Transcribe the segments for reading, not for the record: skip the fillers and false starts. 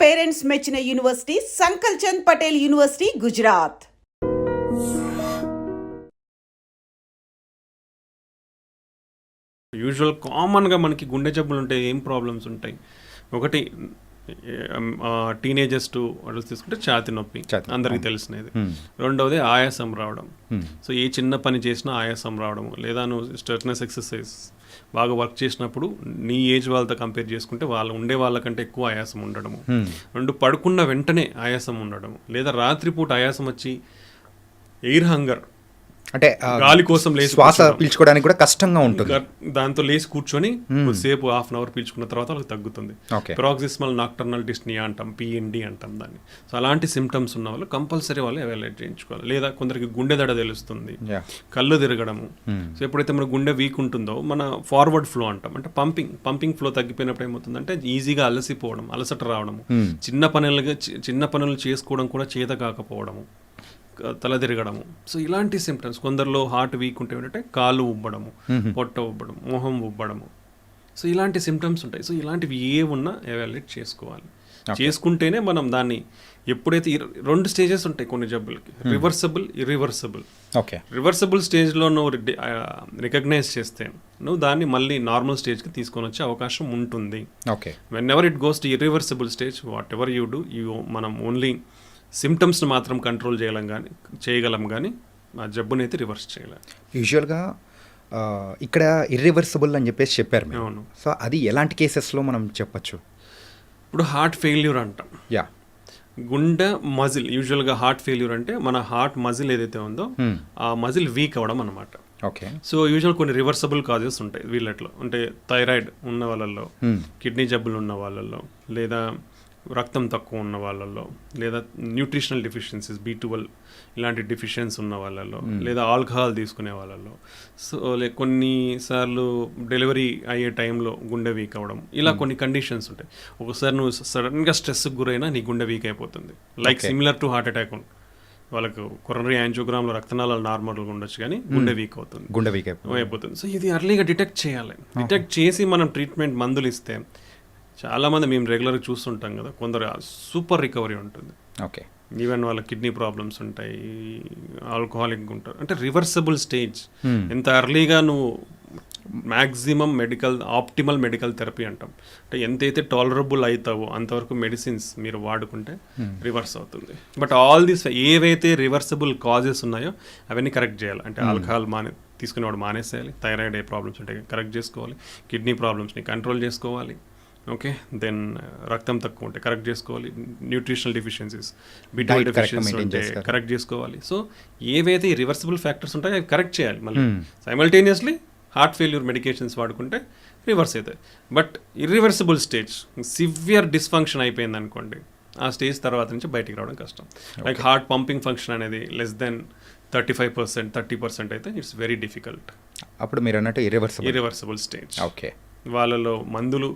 Parents మెచ్చిన university Sankalchand Patel university, Gujarat. Usual కామన్గా మనకి గుండె జబ్బులు ఉంటాయి. ఏం ప్రాబ్లమ్స్ ఉంటాయి? ఒకటి టీనేజర్స్ టు అడల్ట్స్ తీసుకుంటే ఛాతి నొప్పి, అందరికీ తెలిసినది. రెండవది ఆయాసం రావడం. సో ఏ చిన్న పని చేసినా ఆయాసం రావడము, లేదా నువ్వు స్ట్రెచ్నెస్ ఎక్సర్సైజ్ బాగా వర్క్ చేసినప్పుడు నీ ఏజ్ వాళ్ళతో కంపేర్ చేసుకుంటే ఉండే వాళ్ళకంటే ఎక్కువ ఆయాసం ఉండడము. రెండు, పడుకున్న వెంటనే ఆయాసం ఉండడము, లేదా రాత్రిపూట ఆయాసం వచ్చి ఎయిర్ హంగర్, అంటే గాలి కోసం శ్వాస పీల్చుకోవడానికి కూడా కష్టంగా ఉంటుంది. దాంతో లేచి కూర్చొని కొద్దిసేపు హాఫ్ అన్ అవర్ పీల్చుకున్న తర్వాత వాళ్ళకి తగ్గుతుంది. ప్రాక్సిస్మల్ నాక్టర్నల్ డిస్నియా అంటాం, PND అంటాం దాన్ని. సో అలాంటి సిమ్టమ్స్ ఉన్న వాళ్ళు కంపల్సరీ వాళ్ళు ఎవాల్యుయేట్ చేయించుకోవాలి. లేదా కొందరికి గుండె దడ తెలుస్తుంది, కళ్ళు తిరగడము. సో ఎప్పుడైతే మన గుండె వీక్ ఉంటుందో మన ఫార్వర్డ్ ఫ్లో అంటాం, అంటే పంపింగ్ ఫ్లో తగ్గిపోయినప్పుడు ఏమవుతుందంటే ఈజీగా అలసిపోవడం, అలసట రావడము, చిన్న పనులు చేసుకోవడం కూడా చేత కాకపోవడము, తల తిరగడము. సో ఇలాంటి సిమ్టమ్స్. కొందరిలో హార్ట్ వీక్ ఉంటే ఏంటంటే కాళ్ళు ఉబ్బడము, పొట్ట ఉబ్బడం, మొహం ఉబ్బడము. సో ఇలాంటి సిమ్టమ్స్ ఉంటాయి. సో ఇలాంటివి ఏ ఉన్నా ఎవాల్యుయేట్ చేసుకోవాలి. చేసుకుంటేనే మనం దాన్ని, ఎప్పుడైతే 2 స్టేజెస్ ఉంటాయి కొన్ని జబ్బులకి, రివర్సబుల్, ఇర్రివర్సబుల్. రివర్సబుల్ స్టేజ్లో నువ్వు రికగ్నైజ్ చేస్తే నువ్వు దాన్ని మళ్ళీ నార్మల్ స్టేజ్కి తీసుకొని వచ్చే అవకాశం ఉంటుంది. When ever it goes to irreversible stage, what ever you do, మనం ఓన్లీ సిమ్టమ్స్ని మాత్రం కంట్రోల్ చేయగలం కానీ ఆ జబ్బునైతే రివర్స్ చేయలేం. యూజువల్గా ఇక్కడ ఇర్రివర్సిబుల్ అని చెప్పారు. అవును. సో అది ఎలాంటి కేసెస్లో మనం చెప్పచ్చు? ఇప్పుడు హార్ట్ ఫెయిల్యూర్ అంటాం. గుండె మజిల్, యూజువల్గా హార్ట్ ఫెయిల్యూర్ అంటే మన హార్ట్ మజిల్ ఏదైతే ఉందో ఆ మజిల్ వీక్ అవ్వడం అనమాట. సో యూజువల్ కొన్ని రివర్సబుల్ కాజెస్ ఉంటాయి వీళ్ళట్లో. అంటే థైరాయిడ్ ఉన్న వాళ్ళల్లో, కిడ్నీ జబ్బులు ఉన్న వాళ్ళల్లో, లేదా రక్తం తక్కువ ఉన్న వాళ్ళల్లో, లేదా న్యూట్రిషనల్ డెఫిషియన్సీస్, B12 ఇలాంటి డెఫిషియన్స్ ఉన్న వాళ్ళల్లో, లేదా ఆల్కహాల్ తీసుకునే వాళ్ళల్లో. సో కొన్నిసార్లు డెలివరీ అయ్యే టైంలో గుండె వీక్ అవ్వడం, ఇలా కొన్ని కండిషన్స్ ఉంటాయి. ఒకసారి నువ్వు సడన్గా స్ట్రెస్కి గురైనా నీ గుండె వీక్ అయిపోతుంది. Like similar to heart attack. వాళ్ళకు కొరోనరీ యాంజియోగ్రామ్లో రక్తనాళాలు నార్మల్గా ఉండొచ్చు కానీ గుండె వీక్ అయిపోతుంది. సో ఇది అర్లీగా డిటెక్ట్ చేయాలి. డిటెక్ట్ చేసి మనం ట్రీట్మెంట్ మందులు ఇస్తే, చాలామంది మేము రెగ్యులర్గా చూస్తుంటాం కదా, కొందరు సూపర్ రికవరీ ఉంటుంది. ఈవెన్ వాళ్ళ కిడ్నీ ప్రాబ్లమ్స్ ఉంటాయి, ఆల్కహాలిక్ ఉంటారు. అంటే రివర్సబుల్ స్టేజ్. ఎంత అర్లీగా నువ్వు మ్యాక్సిమం ఆప్టిమల్ మెడికల్ థెరపీ అంటాం, అంటే ఎంతైతే టాలరబుల్ అవుతావో అంతవరకు మెడిసిన్స్ మీరు వాడుకుంటే రివర్స్ అవుతుంది. బట్ ఆల్ దీస్ ఏవైతే రివర్సబుల్ కాజెస్ ఉన్నాయో అవన్నీ కరెక్ట్ చేయాలి. అంటే ఆల్కహాల్ తీసుకునేవాడు మానేసేయాలి, థైరాయిడ్ ప్రాబ్లమ్స్ ఉంటాయి కరెక్ట్ చేసుకోవాలి, కిడ్నీ ప్రాబ్లమ్స్ని కంట్రోల్ చేసుకోవాలి. దెన్ రక్తం తక్కువ ఉంటే కరెక్ట్ చేసుకోవాలి, న్యూట్రిషనల్ డెఫిషియన్సీస్, B12 డెఫిషియన్సీ ఉంటే కరెక్ట్ చేసుకోవాలి. సో ఏవైతే రివర్సిబుల్ ఫ్యాక్టర్స్ ఉంటాయో అవి కరెక్ట్ చేయాలి. మళ్ళీ సైమల్టేనియస్లీ హార్ట్ ఫెయిల్యూర్ మెడికేషన్స్ వాడుకుంటే రివర్స్ అవుతాయి. But irreversible stage, severe dysfunction అయిపోయింది అనుకోండి, ఆ స్టేజ్ తర్వాత నుంచి బయటికి రావడం కష్టం. లైక్ హార్ట్ పంపింగ్ ఫంక్షన్ అనేది లెస్ దెన్ 35%, 30% అయితే ఇట్స్ వెరీ డిఫికల్ట్. అప్పుడు మీరు అన్నట్టు ఇర్రివర్సిబుల్ స్టేజ్. వాళ్ళలో మందులు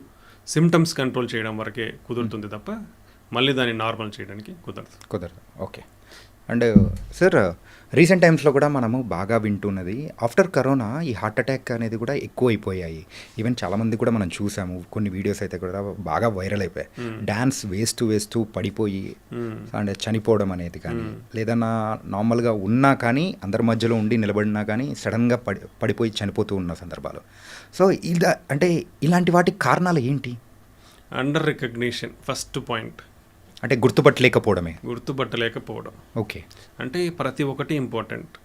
సిమ్టమ్స్ కంట్రోల్ చేయడం వరకే కుదురుతుంది తప్ప మళ్ళీ దాన్ని నార్మల్ చేయడానికి కుదరదు. అండ్ సార్, రీసెంట్ టైమ్స్లో కూడా మనము బాగా వింటున్నది, ఆఫ్టర్ కరోనా ఈ హార్ట్ అటాక్ అనేది కూడా ఎక్కువ అయిపోయాయి. ఈవెన్ చాలామంది కూడా మనం చూసాము, కొన్ని వీడియోస్ అయితే కూడా బాగా వైరల్ అయిపోయాయి. డ్యాన్స్ వేస్తూ పడిపోయి అండ్ చనిపోవడం అనేది కానీ, లేదన్నా నార్మల్గా ఉన్నా కానీ అందరి మధ్యలో ఉండి నిలబడినా కానీ సడన్గా పడిపోయి చనిపోతూ ఉన్న సందర్భాలు. సో అంటే ఇలాంటి వాటికి కారణాలు ఏంటి? Under recognition first point. అంటే గుర్తుపట్టలేకపోవడం. అంటే ప్రతి ఒక్కటి ఇంపార్టెంట్.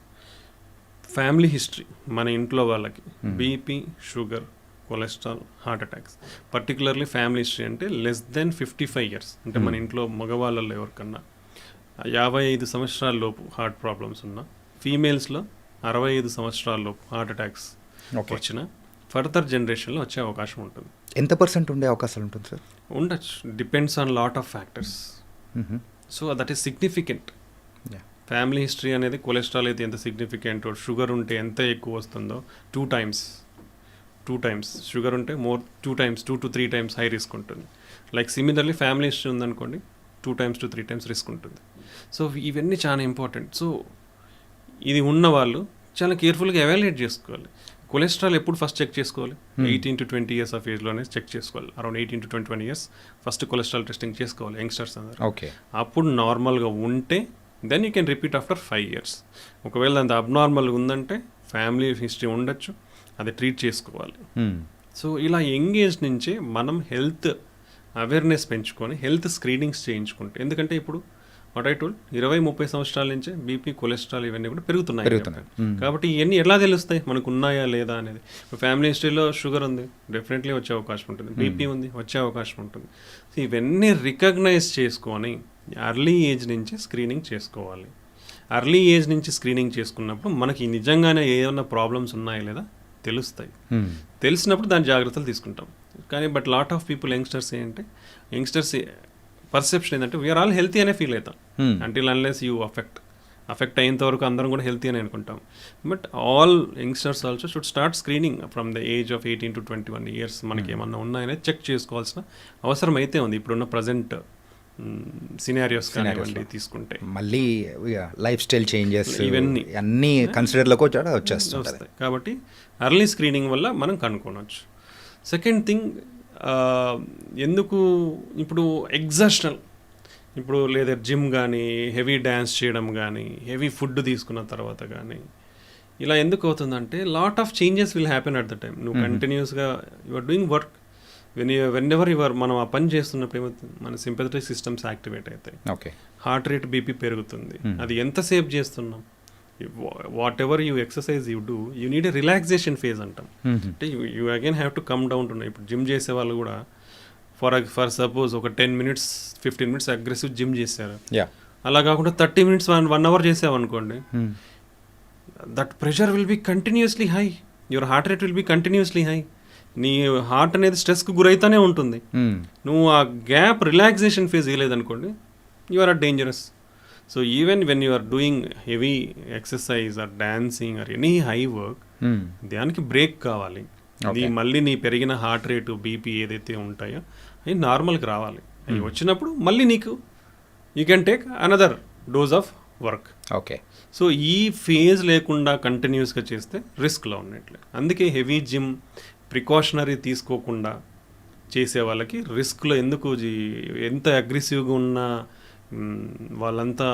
ఫ్యామిలీ హిస్టరీ, మన ఇంట్లో వాళ్ళకి BP, sugar, cholesterol, heart attacks, particularly family history అంటే లెస్ దెన్ 55 years. అంటే మన ఇంట్లో మగవాళ్ళలో ఎవరికన్నా 55 సంవత్సరాల లోపు హార్ట్ ప్రాబ్లమ్స్ ఉన్నా, ఫీమేల్స్లో 65 సంవత్సరాల లోపు హార్ట్ అటాక్స్ వచ్చిన ఫర్దర్ జనరేషన్లో వచ్చే అవకాశం ఉంటుంది. ఎంత % ఉండే అవకాశాలు ఉంటుంది సార్? ఉండొచ్చు, depends on lot of factors. So that is significant. Family history అనేది, కొలెస్ట్రాల్ అయితే ఎంత సిగ్నిఫికెంట్, షుగర్ ఉంటే ఎంత ఎక్కువ వస్తుందో 2 times షుగర్ ఉంటే 2 to 3 times హై రిస్క్ ఉంటుంది. లైక్ సిమిలర్లీ ఫ్యామిలీ హిస్టరీ ఉందనుకోండి, 2 to 3 times రిస్క్ ఉంటుంది. సో ఇవన్నీ చాలా ఇంపార్టెంట్. సో ఇది ఉన్నవాళ్ళు చాలా కేర్ఫుల్గా ఎవాల్యుయేట్ చేసుకోవాలి. కొలెస్ట్రాల్ ఎప్పుడు ఫస్ట్ చెక్ చేసుకోవాలి? 18 to 20 years ఆఫ్ ఏజ్లోనే చెక్ చేసుకోవాలి. Around 18 to 21 years first cholesterol testing చేసుకోవాలి యంగ్స్టర్స్ అందరూ. ఓకే. అప్పుడు నార్మల్గా ఉంటే then you can repeat after 5 years. ఒకవేళ అంత అబ్నార్మల్గా ఉందంటే ఫ్యామిలీ హిస్టరీ ఉండొచ్చు, అది ట్రీట్ చేసుకోవాలి. సో ఇలా యంగ్ ఏజ్ నుంచే మనం హెల్త్ అవేర్నెస్ పెంచుకొని హెల్త్ స్క్రీనింగ్స్ చేయించుకుంటే, ఎందుకంటే ఇప్పుడు వాట్ ఐ టోల్డ్ 20-30 సంవత్సరాల నుంచే బీపీ, కొలెస్ట్రాల్ ఇవన్నీ కూడా పెరుగుతున్నాయి. కాబట్టి ఇవన్నీ ఎలా తెలుస్తాయి మనకు ఉన్నాయా లేదా అనేది. ఫ్యామిలీ హిస్టరీలో షుగర్ ఉంది, డెఫినెట్లీ వచ్చే అవకాశం ఉంటుంది. బీపీ ఉంది, వచ్చే అవకాశం ఉంటుంది. సో ఇవన్నీ రికగ్నైజ్ చేసుకొని అర్లీ ఏజ్ నుంచి స్క్రీనింగ్ చేసుకోవాలి. అర్లీ ఏజ్ నుంచి స్క్రీనింగ్ చేసుకున్నప్పుడు మనకి నిజంగానే ఏమైనా ప్రాబ్లమ్స్ ఉన్నాయా లేదా తెలుస్తాయి. తెలిసినప్పుడు దాని జాగ్రత్తలు తీసుకుంటాం. కానీ but lot of people youngsters perception ఏంటంటే వీఆర్ ఆల్ హెల్తీ అనే ఫీల్ అవుతాం అంటిల్ అన్లెస్ యూ అఫెక్ట్ అయ్యేంత వరకు అందరం కూడా హెల్తీ అని అనుకుంటాం. But all youngsters also should start screening from the age of 18 to 21 years. మనకి ఏమన్నా ఉన్నాయనే చెక్ చేసుకోవాల్సిన అవసరం అయితే ఉంది ఇప్పుడున్న ప్రజెంట్ సినారియోస్ కానివ్వండి తీసుకుంటే. మళ్ళీ లైఫ్ స్టైల్ చేంజెస్ ఇవన్నీ అన్నీ కన్సిడర్లోకి వచ్చేస్తాయి. కాబట్టి అర్లీ స్క్రీనింగ్ వల్ల మనం కనుక్కోవచ్చు. సెకండ్ థింగ్, ఎందుకు ఇప్పుడు ఎగ్జాస్టనల్, ఇప్పుడు లేదా జిమ్ కానీ హెవీ డ్యాన్స్ చేయడం కానీ హెవీ ఫుడ్ తీసుకున్న తర్వాత కానీ ఇలా ఎందుకు అవుతుందంటే lot of changes will happen at the time. నువ్వు కంటిన్యూస్గా you are doing work, whenever మనం ఆ పని చేస్తున్నప్పుడు ఏమవుతుంది, మన సింపథెటిక్ సిస్టమ్స్ యాక్టివేట్ అవుతాయి. ఓకే. హార్ట్ రేట్, బీపీ పెరుగుతుంది. అది ఎంతసేపు చేస్తున్నాం, whatever you exercise you do, you need a relaxation phase అంటాం. అంటే you again have to come down to. ఇప్పుడు జిమ్ చేసే వాళ్ళు కూడా ఫర్ సపోజ్ ఒక 10 minutes 15 minutes అగ్రెసివ్ జిమ్ చేశారు, అలా కాకుండా 30 minutes 1 hour చేసావు అనుకోండి, that pressure will be continuously high, your heart rate will be continuously high. నీ హార్ట్ అనేది స్ట్రెస్కి గురైతేనే ఉంటుంది. నువ్వు ఆ గ్యాప్ రిలాక్సేషన్ ఫేజ్ ఇవ్వలేదనుకోండి, you are dangerous. So even when you are doing heavy exercise or dancing or any high work, దానికి break కావాలి. అది మళ్ళీ నీ పెరిగిన హార్ట్ రేటు, బీపీ ఏదైతే ఉంటాయో అవి నార్మల్కి రావాలి. అవి వచ్చినప్పుడు మళ్ళీ నీకు you can take another dose of work. Okay. So ఈ ఫేజ్ లేకుండా కంటిన్యూస్గా చేస్తే రిస్క్లో ఉన్నట్లే. అందుకే హెవీ జిమ్ ప్రికాషనరీ తీసుకోకుండా చేసే వాళ్ళకి రిస్క్లో ఎందుకు ఎంత అగ్రెసివ్గా ఉన్న వాళ్ళంతా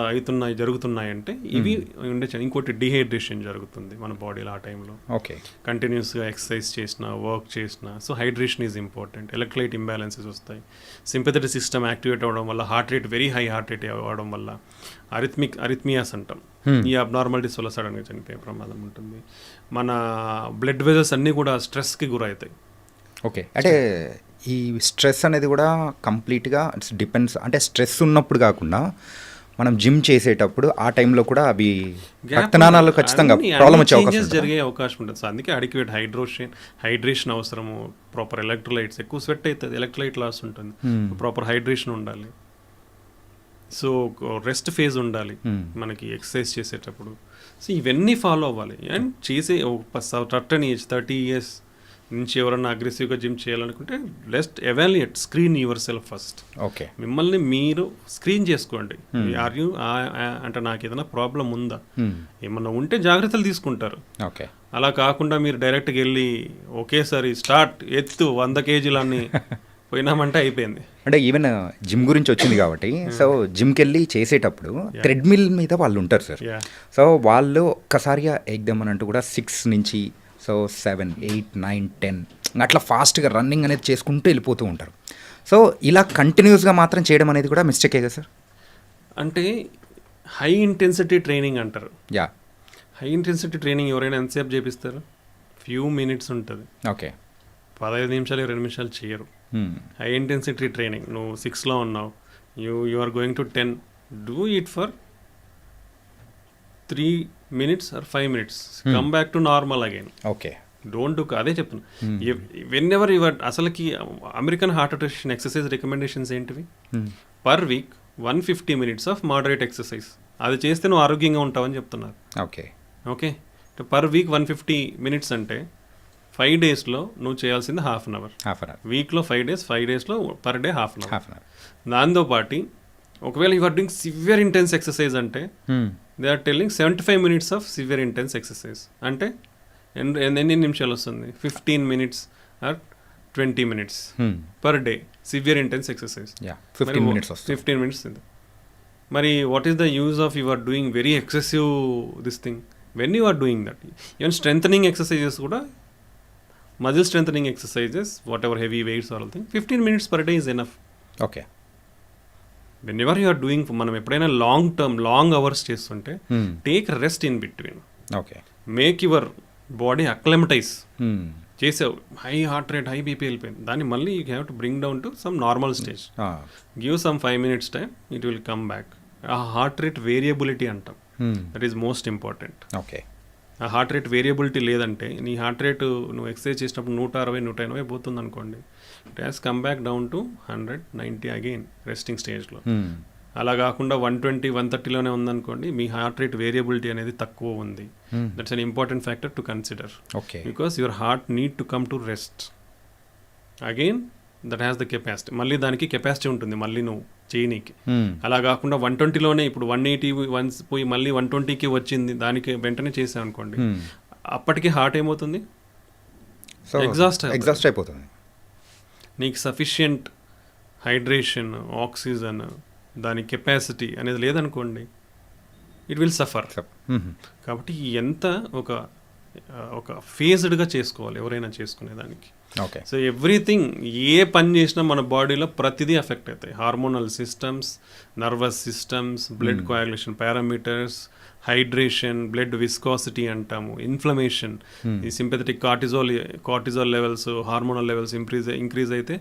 జరుగుతున్నాయంటే ఇవి ఉండే. ఇంకోటి డిహైడ్రేషన్ జరుగుతుంది మన బాడీలో ఆ టైంలో. ఓకే. కంటిన్యూస్గా ఎక్సర్సైజ్ చేసినా, వర్క్ చేసినా. So hydration is important. Electrolyte imbalances వస్తాయి. సింపథెటిక్ సిస్టమ్ యాక్టివేట్ అవ్వడం వల్ల heart rate very high heart rate అవ్వడం వల్ల అరిథ్మియాస్ అంటాం. ఈ అబ్నార్మాలిటీస్ వల్ల సడన్గా చనిపోయే ప్రమాదం ఉంటుంది. మన బ్లడ్ వెజల్స్ అన్నీ కూడా స్ట్రెస్కి గురవుతాయి. ఓకే. అంటే ఈ స్ట్రెస్ అనేది కూడా కంప్లీట్గా డిపెండ్స్, అంటే స్ట్రెస్ ఉన్నప్పుడు కాకుండా మనం జిమ్ చేసేటప్పుడు ఆ టైంలో కూడా అవి రక్తనాళాలు ఖచ్చితంగా ప్రాబ్లం వచ్చే అవకాశం జరిగే అవకాశం ఉంటుంది. సో అందుకే అడిక్వేట్ హైడ్రేషన్ అవసరము. ప్రాపర్ ఎలక్ట్రోలైట్స్, ఎక్కువ స్వెట్ అవుతుంది, ఎలక్ట్రోలైట్ లాస్ ఉంటుంది. ప్రాపర్ హైడ్రేషన్ ఉండాలి. సో రెస్ట్ ఫేజ్ ఉండాలి మనకి ఎక్సర్సైజ్ చేసేటప్పుడు. సో ఇవన్నీ ఫాలో అవ్వాలి. అండ్ చేసే సర్టన్ ఏజ్ 30 years నుంచి ఎవరన్నా అగ్రెసివ్గా జిమ్ చేయాలనుకుంటే లెస్ట్ evaluate, screen yourself first. Okay. మిమ్మల్ని మీరు స్క్రీన్ చేసుకోండి. ఆర్ యూ అంటే నాకు ఏదైనా ప్రాబ్లం ఉందా, ఏమన్నా ఉంటే జాగ్రత్తలు తీసుకుంటారు. ఓకే. అలా కాకుండా మీరు డైరెక్ట్గా వెళ్ళి ఒకేసారి స్టార్ట్ 100 kgs పోయినామంటే అయిపోయింది. అంటే ఈవెన్ జిమ్ గురించి వచ్చింది కాబట్టి, సో జిమ్కి వెళ్ళి చేసేటప్పుడు థ్రెడ్మిల్ మీద వాళ్ళు ఉంటారు సార్. సో వాళ్ళు ఒక్కసారిగా ఎగ్దామనంటూ కూడా 6 నుంచి 7, 8, 9, 10 అట్లా ఫాస్ట్గా రన్నింగ్ అనేది చేసుకుంటూ వెళ్ళిపోతూ ఉంటారు. సో ఇలా కంటిన్యూస్గా మాత్రం చేయడం అనేది కూడా మిస్టేకే కదా సార్? అంటే హై ఇంటెన్సిటీ ట్రైనింగ్ అంటారు. హై ఇంటెన్సిటీ ట్రైనింగ్ ఎవరైనా ఎంతసేపు చేపిస్తారు? ఫ్యూ మినిట్స్ ఉంటుంది. ఓకే. 15 నిమిషాలు 20 నిమిషాలు చేయరు. హై ఇంటెన్సిటీ ట్రైనింగ్, నువ్వు 6లో ఉన్నావు, you are going to 10, do it for 3 minutes or 5 minutes, come back to normal again. Okay. Don't do. అదే చెప్తున్నా, వెన్ ఎవర్ యువర్ అసలుకి American heart association exercise recommendations ఏంటివి? Per week 150 minutes of moderate exercise. అది చేస్తే నువ్వు ఆరోగ్యంగా ఉంటావని చెప్తున్నారు. Okay. Okay. Per week 150 minutes అంటే 5 daysలో నువ్వు చేయాల్సింది హాఫ్ అన్ అవర్. వీక్లో 5 days, 5 daysలో per day half an hour. దాంతోపాటు ఒకవేళ you are doing severe intense exercise అంటే they are telling 75 minutes of severe intense exercise. అంటే ఎన్ని నిమిషాలు వస్తుంది? 15 minutes or 20 minutes per day severe intense exercise. 15 minutes వస్తుంది. 15 minutes ఉంది. మరి what is the use of you are doing very excessive this thing when you are doing that? Even strengthening exercises కూడా, muscle strengthening exercises, whatever heavy weights or thing, 15 minutes per day is enough. Okay. Whenever you are doing, మనం ఎప్పుడైనా long hours చేస్తుంటే take rest in between. Okay. Make your body acclimatize. చేసావు, high heart rate, high BP వెళ్ళిపోయింది, దాన్ని మళ్ళీ you have to bring down to some normal stage. Give some 5 minutes time, it will come back. ఆ heart rate variability అంటాం, that is most important. Okay. ఆ heart rate variability లేదంటే, నీ heart rate నువ్వు exercise చేసినప్పుడు 160-180 పోతుంది అనుకోండి, it has come back down to 100-90 again resting స్టేజ్లో. అలా కాకుండా 120-130లోనే ఉందనుకోండి, మీ హార్ట్ రేట్ వేరియబిలిటీ అనేది తక్కువ ఉంది. That's an important factor to consider. Okay. Because your heart need to come to rest again. That has the capacity, మళ్ళీ దానికి capacity ఉంటుంది మళ్ళీ నువ్వు చేయనీకి. అలా కాకుండా 120లోనే ఇప్పుడు 180 పోయి మళ్ళీ 120కి వచ్చింది, దానికి వెంటనే చేసావు అనుకోండి, అప్పటికి హార్ట్ ఏమవుతుంది? ఎగ్జాస్ట్ అయిపోతుంది. నీకు సఫిషియంట్ హైడ్రేషన్, ఆక్సిజన్, దాని కెపాసిటీ అనేది లేదనుకోండి, ఇట్ విల్ సఫర్. కాబట్టి ఎంత ఒక ఫేజ్డ్గా చేసుకోవాలి ఎవరైనా చేసుకునేదానికి. ఓకే. సో ఎవ్రీథింగ్, ఏ పని చేసినా మన బాడీలో ప్రతిదీ ఎఫెక్ట్ అవుతాయి. Hormonal systems, nervous systems, blood coagulation parameters, hydration, blood viscosity అంటాము, ఇన్ఫ్లమేషన్, ఈ sympathetic cortisol levels, hormonal levels increase అయితే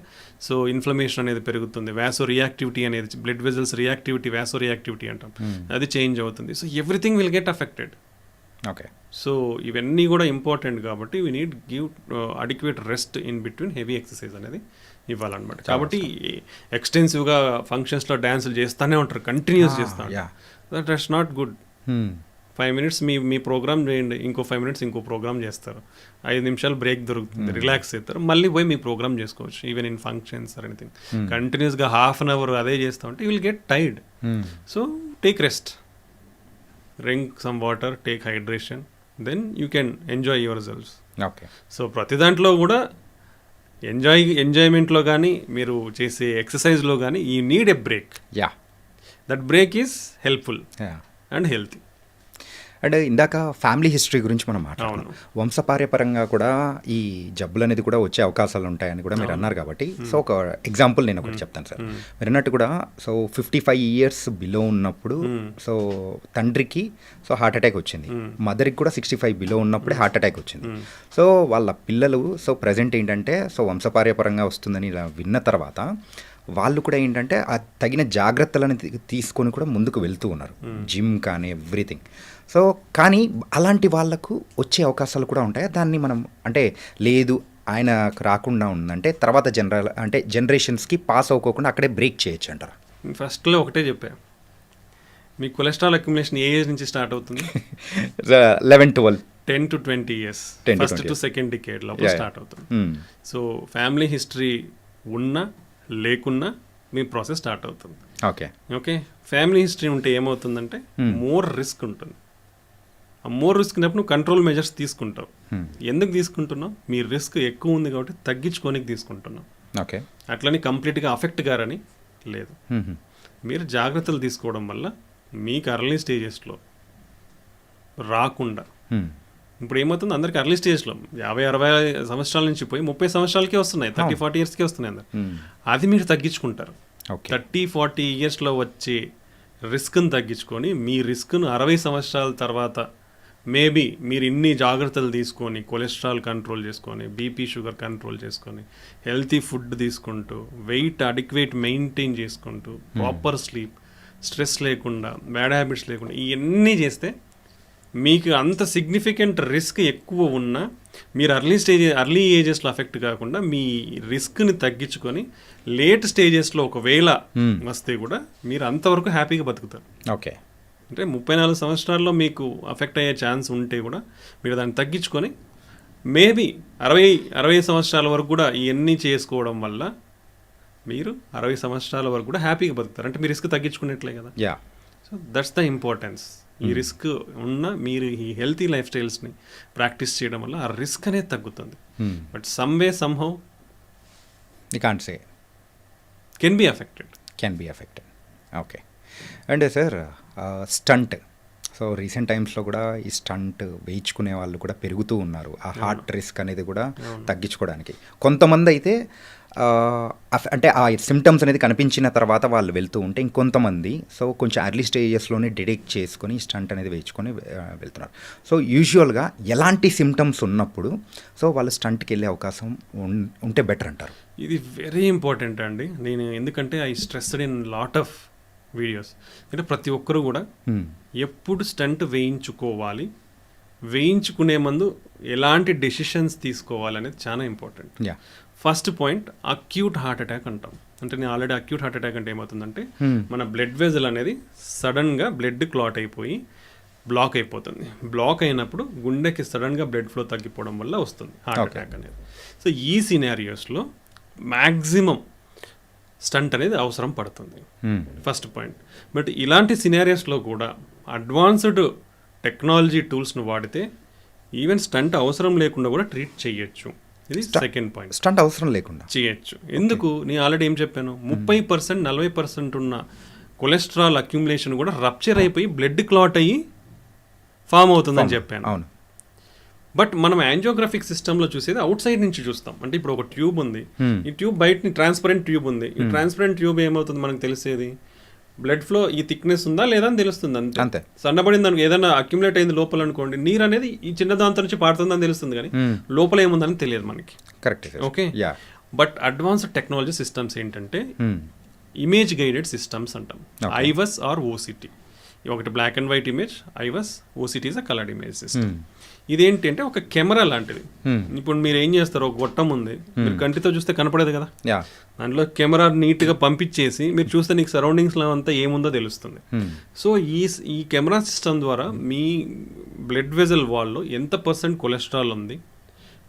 సో ఇన్ఫ్లమేషన్ అనేది పెరుగుతుంది. వ్యాసో రియాక్టివిటీ అనేది, బ్లడ్ వెజల్స్ రియాక్టివిటీ, వ్యాసో రియాక్టివిటీ అంటాం, అది చేంజ్ అవుతుంది. So everything will get affected. Okay. So ఇవన్నీ కూడా ఇంపార్టెంట్ కాబట్టి we need give adequate rest in between heavy exercise అనేది ఇవ్వాలన్నమాట. కాబట్టి ఎక్స్టెన్సివ్గా ఫంక్షన్స్లో డ్యాన్సులు చేస్తూనే ఉంటారు, కంటిన్యూస్ చేస్తూ ఉంటారు. That's not good. 5 minutes మీ ప్రోగ్రామ్ చేయండి, ఇంకో 5 minutes ఇంకో ప్రోగ్రామ్ చేస్తారు, 5 నిమిషాలు బ్రేక్ దొరుకుతుంది, రిలాక్స్ అవుతారు, మళ్ళీ పోయి మీ ప్రోగ్రామ్ చేసుకోవచ్చు. Even in functions or anything కంటిన్యూస్గా ½ an hour అదే చేస్తూ ఉంటే you will get tired. So take rest, drink some water, take hydration, then you can enjoy your selfs. Okay. So ప్రతి దాంట్లో కూడా ఎంజాయ్మెంట్లో కానీ, మీరు చేసే ఎక్సర్సైజ్లో కానీ you need a break. That break is helpful and healthy. And ఇందాక ఫ్యామిలీ హిస్టరీ గురించి మనం మాట్లాడుతున్నాం. వంశపార్యపరంగా కూడా ఈ జబ్బులు అనేది కూడా వచ్చే అవకాశాలు ఉంటాయని కూడా మీరు అన్నారు కాబట్టి, సో ఒక ఎగ్జాంపుల్ నేను ఒకటి చెప్తాను సార్. మీరు అన్నట్టు కూడా, సో 55 years బిలో ఉన్నప్పుడు సో తండ్రికి సో హార్ట్ అటాక్ వచ్చింది, మదర్కి కూడా 65 బిలో ఉన్నప్పుడే హార్ట్ అటాక్ వచ్చింది. సో వాళ్ళ పిల్లలు సో ప్రజెంట్ ఏంటంటే, సో వంశపార్యపరంగా వస్తుందని ఇలా విన్న తర్వాత వాళ్ళు కూడా ఏంటంటే ఆ తగిన జాగ్రత్తలను తీసుకొని కూడా ముందుకు వెళ్తూ ఉన్నారు, జిమ్ కానీ ఎవ్రీథింగ్. సో కానీ అలాంటి వాళ్ళకు వచ్చే అవకాశాలు కూడా ఉంటాయి. దాన్ని మనం అంటే లేదు ఆయన రాకుండా ఉందంటే తర్వాత జనరేషన్స్కి పాస్ అవ్వకోకుండా అక్కడే బ్రేక్ చేయొచ్చు అంటారు. ఫస్ట్లో ఒకటే చెప్పా, మీ కొలెస్ట్రాల్ అక్యుములేషన్ ఏ ఏజ్ నుంచి స్టార్ట్ అవుతుంది? 11-12 10 to 20 years, first to second decade లోపల స్టార్ట్ అవుతుంది. సో ఫ్యామిలీ హిస్టరీ ఉన్నా లేకున్నా మీ ప్రాసెస్ స్టార్ట్ అవుతుంది. ఓకే. ఫ్యామిలీ హిస్టరీ ఉంటే ఏమవుతుందంటే మోర్ రిస్క్ ఉంటుంది. ఆ మోర్ రిస్క్ ఉన్నప్పుడు నువ్వు కంట్రోల్ మెజర్స్ తీసుకుంటావు. ఎందుకు తీసుకుంటున్నావు? మీ రిస్క్ ఎక్కువ ఉంది కాబట్టి తగ్గించుకోనికి తీసుకుంటున్నావు. అట్లని కంప్లీట్గా అఫెక్ట్ గారని లేదు. మీరు జాగ్రత్తలు తీసుకోవడం వల్ల మీకు అర్లీ స్టేజెస్లో రాకుండా, ఇప్పుడు ఏమవుతుంది అందరికి అర్లీ స్టేజ్లో 50-60 సంవత్సరాల నుంచి పోయి 30 సంవత్సరాలకే వస్తున్నాయి, 30-40 yearsకే వస్తున్నాయి అందరు. అది మీరు తగ్గించుకుంటారు. 30-40 yearsలో వచ్చే రిస్క్ని తగ్గించుకొని మీ రిస్క్ను 60 సంవత్సరాల తర్వాత మేబీ మీరు ఇన్ని జాగ్రత్తలు తీసుకొని, కొలెస్ట్రాల్ కంట్రోల్ చేసుకొని, బీపీ షుగర్ కంట్రోల్ చేసుకొని, హెల్తీ ఫుడ్ తీసుకుంటూ, వెయిట్ అడిక్వేట్ మెయింటైన్ చేసుకుంటూ, ప్రాపర్ స్లీప్, స్ట్రెస్ లేకుండా, బ్యాడ్ హ్యాబిట్స్ లేకుండా ఇవన్నీ చేస్తే మీకు అంత సిగ్నిఫికెంట్ రిస్క్ ఎక్కువ ఉన్నా మీరు అర్లీ ఏజెస్లో అఫెక్ట్ కాకుండా మీ రిస్క్ని తగ్గించుకొని లేట్ స్టేజెస్లో ఒకవేళ వస్తే కూడా మీరు అంతవరకు హ్యాపీగా బతుకుతారు. ఓకే. అంటే 34 సంవత్సరాల్లో మీకు అఫెక్ట్ అయ్యే ఛాన్స్ ఉంటే కూడా మీరు దాన్ని తగ్గించుకొని మేబీ 60 సంవత్సరాల వరకు కూడా ఇవన్నీ చేసుకోవడం వల్ల మీరు 60 సంవత్సరాల వరకు కూడా హ్యాపీగా బతుకుతారు. అంటే మీ రిస్క్ తగ్గించుకున్నట్లే కదా. So that's the importance. ఈ రిస్క్ ఉన్న మీరు ఈ హెల్తీ లైఫ్ స్టైల్స్ని ప్రాక్టీస్ చేయడం వల్ల ఆ రిస్క్ అనేది తగ్గుతుంది. But some way somehow you can't say can be affected. Okay. And sir stent, so recent టైమ్స్లో కూడా ఈ స్టంట్ వేయించుకునే వాళ్ళు కూడా పెరుగుతూ ఉన్నారు, ఆ హార్ట్ రిస్క్ అనేది కూడా తగ్గించుకోవడానికి. కొంతమంది అయితే అంటే ఆ సిమ్టమ్స్ అనేది కనిపించిన తర్వాత వాళ్ళు వెళ్తూ ఉంటే, ఇంకొంతమంది సో కొంచెం ఎర్లీ స్టేజెస్లోనే డిటెక్ట్ చేసుకొని స్టంట్ అనేది వేయించుకొని వెళ్తున్నారు. సో యూజువల్గా ఎలాంటి సిమ్టమ్స్ ఉన్నప్పుడు సో వాళ్ళు స్టంట్కి వెళ్ళే అవకాశం ఉంటే బెటర్ అంటారు? ఇది వెరీ ఇంపార్టెంట్ అండి. నేను ఎందుకంటే I stressed in lot of videos. అంటే ప్రతి ఒక్కరు కూడా ఎప్పుడు స్టంట్ వేయించుకోవాలి, వేయించుకునే ముందు ఎలాంటి డెసిషన్స్ తీసుకోవాలి అనేది చాలా important. First point acute heart attack అంటాం. అంటే నేను ఆల్రెడీ అక్యూట్ హార్ట్ అటాక్ అంటే ఏమవుతుందంటే మన బ్లడ్ వెజల్ అనేది సడన్గా బ్లడ్ క్లాట్ అయిపోయి బ్లాక్ అయిపోతుంది. బ్లాక్ అయినప్పుడు గుండెకి సడన్గా బ్లడ్ ఫ్లో తగ్గిపోవడం వల్ల వస్తుంది హార్ట్ అటాక్ అనేది. సో ఈ సినారియోస్లో మ్యాక్సిమం స్టంట్ అనేది అవసరం పడుతుంది, ఫస్ట్ పాయింట్. బట్ ఇలాంటి సినారియోస్లో కూడా అడ్వాన్స్డ్ టెక్నాలజీ టూల్స్ను వాడితే ఈవెన్ స్టంట్ అవసరం లేకుండా కూడా ట్రీట్ చేయొచ్చు. ఇది సెకండ్ పాయింట్. స్టంట్ అవసరం లేకుండా చేయొచ్చు. ఎందుకు? నేను ఆల్రెడీ ఏం చెప్పాను, 30% 40% ఉన్న కొలెస్ట్రాల్ అక్యుములేషన్ కూడా రప్చర్ అయిపోయి బ్లడ్ క్లాట్ అయ్యి ఫామ్ అవుతుందని చెప్పాను. అవును. బట్ మనం యాంజియోగ్రాఫిక్ సిస్టంలో చూసేది అవుట్ సైడ్ నుంచి చూస్తాం. అంటే ఇప్పుడు ఒక ట్యూబ్ ఉంది, ఈ ట్యూబ్ బయట ట్రాన్స్పరెంట్ ట్యూబ్ ఉంది. ఈ ట్రాన్స్పరెంట్ ట్యూబ్ ఏమవుతుంది మనకు తెలిసేది, బ్లడ్ ఫ్లో ఈ థిక్నెస్ ఉందా లేదా అని తెలుస్తుంది అంతే. సన్నబడింది అనుకో, ఏదైనా అక్యుములేట్ అయింది లోపల అనుకోండి, నీరు అనేది ఈ చిన్న దాంతో నుంచి పారుతుందని తెలుస్తుంది, కానీ లోపల ఏముందని తెలియదు మనకి. Correct. Okay. But advanced technology systems ఏంటంటే ఇమేజ్ గైడెడ్ సిస్టమ్స్ అంటాం, ఐవస్ ఆర్ ఓసిటీ. ఒకటి black and white image, IVUS, OCT is a coloured image system. ఇదేంటి అంటే ఒక కెమెరా లాంటిది. ఇప్పుడు మీరు ఏం చేస్తారు, ఒక గొట్టం ఉంది, మీరు కంటితో చూస్తే కనపడదు కదా, దాంట్లో కెమెరా నీట్గా పంపించేసి మీరు చూస్తే నీకు సరౌండింగ్స్లో అంతా ఏముందో తెలుస్తుంది. సో ఈ కెమెరా సిస్టమ్ ద్వారా మీ బ్లడ్ వెజల్ వాల్లో ఎంత % కొలెస్ట్రాల్ ఉంది,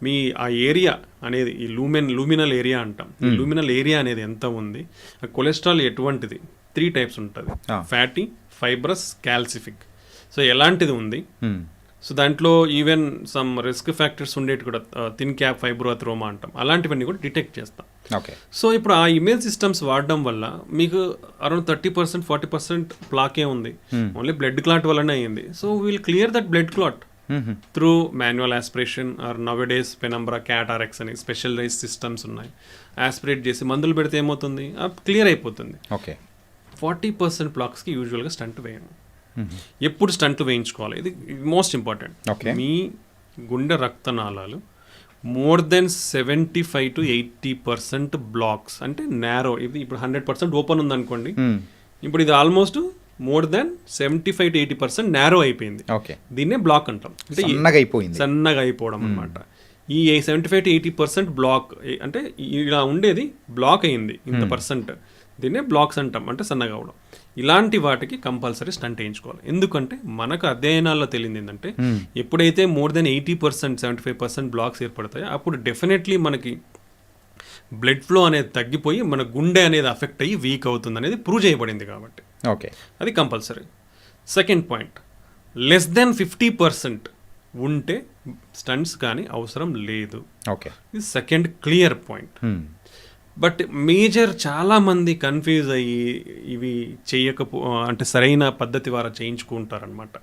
మీ ఆ ఏరియా అనేది ఈ లూమినల్ ఏరియా అంటాం, ఈ లూమినల్ ఏరియా అనేది ఎంత ఉంది, ఆ కొలెస్ట్రాల్ ఎటువంటిది, 3 టైప్స్ ఉంటుంది, ఫ్యాటీ, ఫైబ్రస్, క్యాల్సిఫిక్. సో ఎలాంటిది ఉంది, సో దాంట్లో ఈవెన్ సమ్ రిస్క్ ఫ్యాక్టర్స్ ఉండేవి కూడా, థిన్ క్యాప్ ఫైబ్రోథ్రోమా అంటాం, అలాంటివన్నీ కూడా డిటెక్ట్ చేస్తాం. సో ఇప్పుడు ఆ ఇమేజ్ సిస్టమ్స్ వాడడం వల్ల మీకు అరౌండ్ 30% 40% ప్లాకే ఉంది, ఓన్లీ బ్లడ్ క్లాట్ వల్లనే అయ్యింది. So will clear that blood clot through manual aspiration or nowadays Penumbra, క్యాటారెక్స్ అని స్పెషలైజ్ సిస్టమ్స్ ఉన్నాయి. ఆస్పిరేట్ చేసి మందులు పెడితే ఏమవుతుంది, క్లియర్ అయిపోతుంది. 40% బ్లాక్స్కి యూజువల్గా స్టంట్ వేయము. ఎప్పుడు స్టంట్ వేయించుకోవాలి, ఇది మోస్ట్ ఇంపార్టెంట్. మీ గుండె రక్తనాళాలు మోర్ దెన్ 75 to 80% బ్లాక్స్ అంటే నారో, ఇది ఇప్పుడు 100% ఓపెన్ ఉందనుకోండి, ఇప్పుడు ఇది almost more than 75 to 80% narrow అయిపోయింది. దీన్నే బ్లాక్ అంటాం, అంటే సన్నగా అయిపోవడం అనమాట. ఈ 75 to 80% బ్లాక్ అంటే ఇలా ఉండేది బ్లాక్ అయింది ఇంత %, దీన్నే బ్లాక్స్ అంటాం, అంటే సన్నగా అవడం. ఇలాంటి వాటికి కంపల్సరీ స్టంట్ వేయించుకోవాలి. ఎందుకంటే మనకు అధ్యయనాల్లో తెలియదు ఏంటంటే ఎప్పుడైతే మోర్ దెన్ 80% 75% బ్లాక్స్ ఏర్పడతాయో అప్పుడు డెఫినెట్లీ మనకి బ్లడ్ ఫ్లో అనేది తగ్గిపోయి మన గుండె అనేది అఫెక్ట్ అయ్యి వీక్ అవుతుంది అనేది ప్రూవ్ చేయబడింది కాబట్టి అది compulsory. Second point, less than 50% ఉంటే స్టంట్స్ కానీ అవసరం లేదు. ఇది second clear point. But major చాలామంది కన్ఫ్యూజ్ అయ్యి ఇవి అంటే సరైన పద్ధతి ద్వారా చేయించుకుంటారనమాట.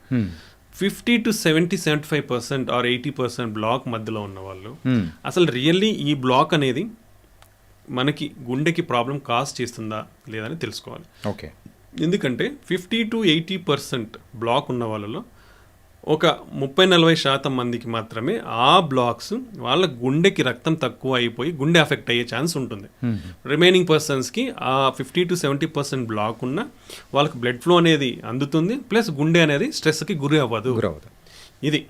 50 to 75% ఆర్ 80% బ్లాక్ మధ్యలో ఉన్న వాళ్ళు అసలు రియల్లీ ఈ బ్లాక్ అనేది మనకి గుండెకి ప్రాబ్లం కాజ్ చేస్తుందా లేదని తెలుసుకోవాలి. ఎందుకంటే 50 to 80% బ్లాక్ ఉన్న వాళ్ళలో ఒక 30-40% మందికి మాత్రమే ఆ బ్లాక్స్ వాళ్ళ గుండెకి రక్తం తక్కువ అయిపోయి గుండె అఫెక్ట్ అయ్యే ఛాన్స్ ఉంటుంది. రిమైనింగ్ పర్సన్స్కి ఆ 50 to 70% బ్లాక్ ఉన్న వాళ్ళకి బ్లడ్ ఫ్లో అనేది అందుతుంది, ప్లస్ గుండె అనేది స్ట్రెస్కి గురి అవ్వదు. ఇది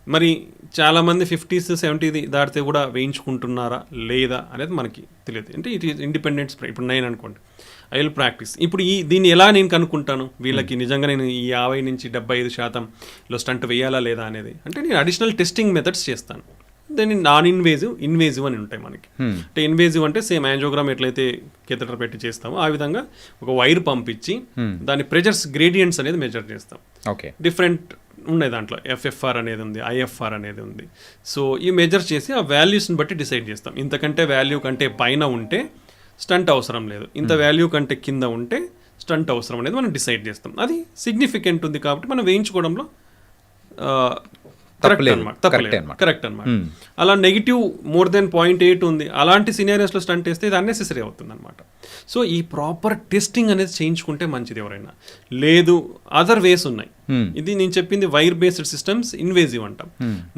మరి చాలామంది 50s 70 దాటితే కూడా వేయించుకుంటున్నారా లేదా అనేది మనకి తెలియదు. అంటే ఇట్ ఈస్ ఇండిపెండెంట్. ఇప్పుడు నేను అనుకోండి ఐ విల్ ప్రాక్టీస్. ఇప్పుడు దీన్ని ఎలా నేను కనుక్కుంటాను వీళ్ళకి నిజంగా నేను ఈ 50 నుంచి 75% స్టంట్ వేయాలా లేదా అనేది? అంటే నేను అడిషనల్ టెస్టింగ్ మెథడ్స్ చేస్తాను. దాన్ని నాన్ ఇన్వేజివ్ అని ఉంటాయి మనకి. అంటే ఇన్వేజివ్ అంటే సేమ్ యాంజియోగ్రామ్ ఎట్లయితే కెథెటర్ పెట్టి చేస్తామో ఆ విధంగా ఒక వైర్ పంపించి దాని ప్రెజర్స్ గ్రేడియంట్స్ అనేది మెజర్ చేస్తాం. ఓకే, డిఫరెంట్ ఉన్నాయి దాంట్లో, ఎఫ్ఎఫ్ఆర్ అనేది ఉంది, ఐఎఫ్ఆర్ అనేది ఉంది. సో ఈ మెజర్ చేసి ఆ వాల్యూస్ని బట్టి డిసైడ్ చేస్తాం. ఇంతకంటే వాల్యూ కంటే పైన ఉంటే స్టంట్ అవసరం లేదు, ఇంత వాల్యూ కంటే కింద ఉంటే స్టంట్ అవసరం అనేది మనం డిసైడ్ చేస్తాం. అది సిగ్నిఫికెంట్ ఉంది కాబట్టి మనం వేయించుకోవడంలో కరెక్ట్ అనమాట. అలా నెగిటివ్ మోర్ దెన్ 0.8 ఉంది, అలాంటి సినారియోస్లో స్టంట్ వేస్తే ఇది అన్నెసెసరీ అవుతుంది అనమాట. సో ఈ ప్రాపర్ టెస్టింగ్ అనేది చేయించుకుంటే మంచిది. ఎవరైనా లేదు అదర్ వేస్ ఉన్నాయి. ఇది నేను చెప్పింది వైర్ బేస్డ్ సిస్టమ్స్ ఇన్వేజివ్ అంటాం.